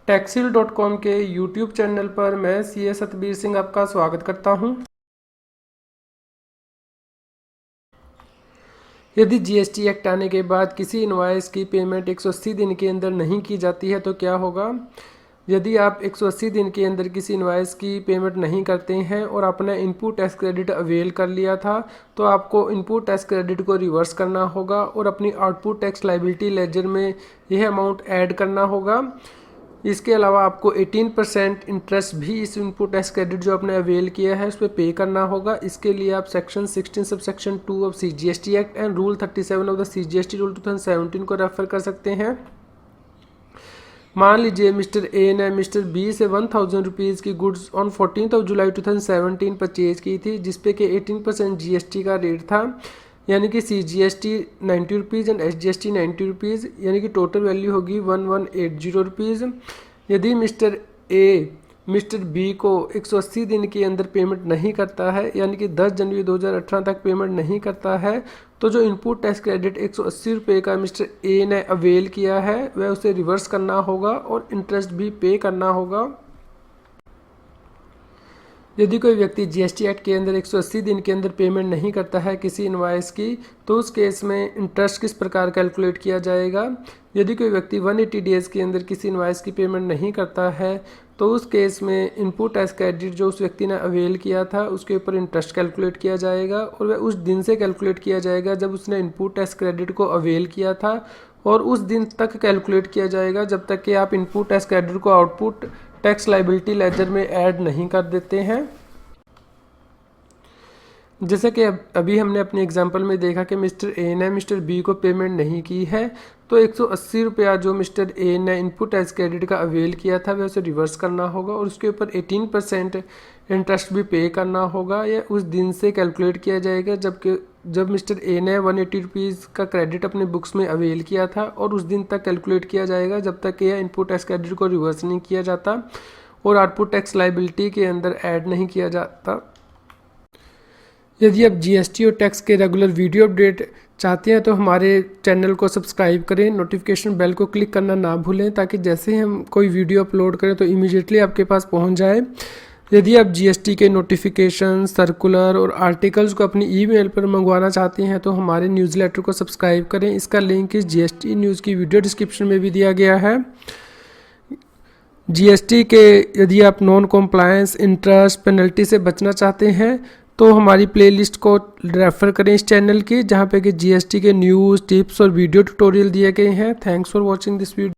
टैक्सील.com के YouTube channel पर मैं सीए सतबीर सिंह आपका स्वागत करता हूं। यदि जीएसटी एक्ट आने के बाद किसी इनवॉइस की पेमेंट 180 दिन के अंदर नहीं की जाती है तो क्या होगा। यदि आप 180 दिन के अंदर किसी इनवॉइस की पेमेंट नहीं करते हैं और आपने इनपुट टैक्स क्रेडिट अवेल कर लिया था तो आपको इनपुट टैक्स क्रेडिट को रिवर्स करना होगा और अपनी आउटपुट टैक्स लायबिलिटी लेजर में यह अमाउंट ऐड करना होगा। इसके अलावा आपको 18% इंटरेस्ट भी इस इनपुट टैक्स क्रेडिट जो आपने अवेल किया है उस पर पे करना होगा। इसके लिए आप section 16 sub section 2 of CGST act and rule 37 of the CGST rule 2017 को रेफर कर सकते हैं। मान लीजिए मिस्टर ए ने मिस्टर बी से 1000 रुपीज़ की गुड्स ऑन 14 जुलाई 2017 परचेज की थी जिसपे कि 18% जीएसटी का रेट था, यानी कि CGST 90 rupees and SGST 90 rupees, यानी कि टोटल वैल्यू होगी 1180 रुपीज़। यदि मिस्टर ए मिस्टर बी को 180 दिन के अंदर पेमेंट नहीं करता है, यानी कि 10 जनवरी 2018 तक पेमेंट नहीं करता है, तो जो इनपुट टैक्स क्रेडिट 180 रुपये का मिस्टर ए ने अवेल किया है वह उसे रिवर्स करना होगा और इंटरेस्ट भी पे करना होगा। यदि कोई व्यक्ति जीएसटी एक्ट के अंदर 180 दिन के अंदर पेमेंट नहीं करता है किसी इनवॉइस की तो उस केस में इंटरेस्ट किस प्रकार कैलकुलेट किया जाएगा। यदि कोई व्यक्ति 180 डेज़ के अंदर किसी इनवॉइस की पेमेंट नहीं करता है तो उस केस में इनपुट टैक्स क्रेडिट जो उस व्यक्ति ने अवेल किया था उसके ऊपर इंटरेस्ट कैलकुलेट किया जाएगा और वह उस दिन से कैलकुलेट किया जाएगा जब उसने इनपुट टैक्स क्रेडिट को अवेल किया था और उस दिन तक कैलकुलेट किया जाएगा जब तक कि आप इनपुट टैक्स क्रेडिट को आउटपुट टैक्स लायबिलिटी लेजर में ऐड नहीं कर देते हैं। जैसे कि अभी हमने अपने एग्जांपल में देखा कि मिस्टर ए ने मिस्टर बी को पेमेंट नहीं की है तो 180 रुपया जो मिस्टर ए ने इनपुट टैक्स क्रेडिट का अवेल किया था वह उसे रिवर्स करना होगा और उसके ऊपर 18% इंटरेस्ट भी पे करना होगा। यह उस दिन से कैलकुलेट किया जाएगा जब मिस्टर ए ने 180 रुपीज़ का क्रेडिट अपने बुक्स में अवेल किया था और उस दिन तक कैलकुलेट किया जाएगा जब तक यह इनपुट टैक्स क्रेडिट को रिवर्स नहीं किया जाता और आउटपुट टैक्स लायबिलिटी के अंदर ऐड नहीं किया जाता। यदि आप जीएसटी और टैक्स के रेगुलर वीडियो अपडेट चाहते हैं तो हमारे चैनल को सब्सक्राइब करें, नोटिफिकेशन बेल को क्लिक करना ना भूलें ताकि जैसे ही हम कोई वीडियो अपलोड करें तो इमीडिएटली आपके पास पहुंच जाए। यदि आप जीएसटी के नोटिफिकेशन, सर्कुलर और आर्टिकल्स को अपनी ईमेल पर मंगवाना चाहते हैं तो हमारे न्यूज़लेटर को सब्सक्राइब करें। इसका लिंक इस जीएसटी न्यूज़ की वीडियो डिस्क्रिप्शन में भी दिया गया है। जीएसटी के यदि आप नॉन कॉम्प्लायंस, इंटरेस्ट, पेनल्टी से बचना चाहते हैं तो हमारी प्लेलिस्ट को रेफ़र करें इस चैनल की जहां पे कि जीएसटी के न्यूज़, टिप्स और वीडियो ट्यूटोरियल दिए गए हैं। Thanks for watching this video.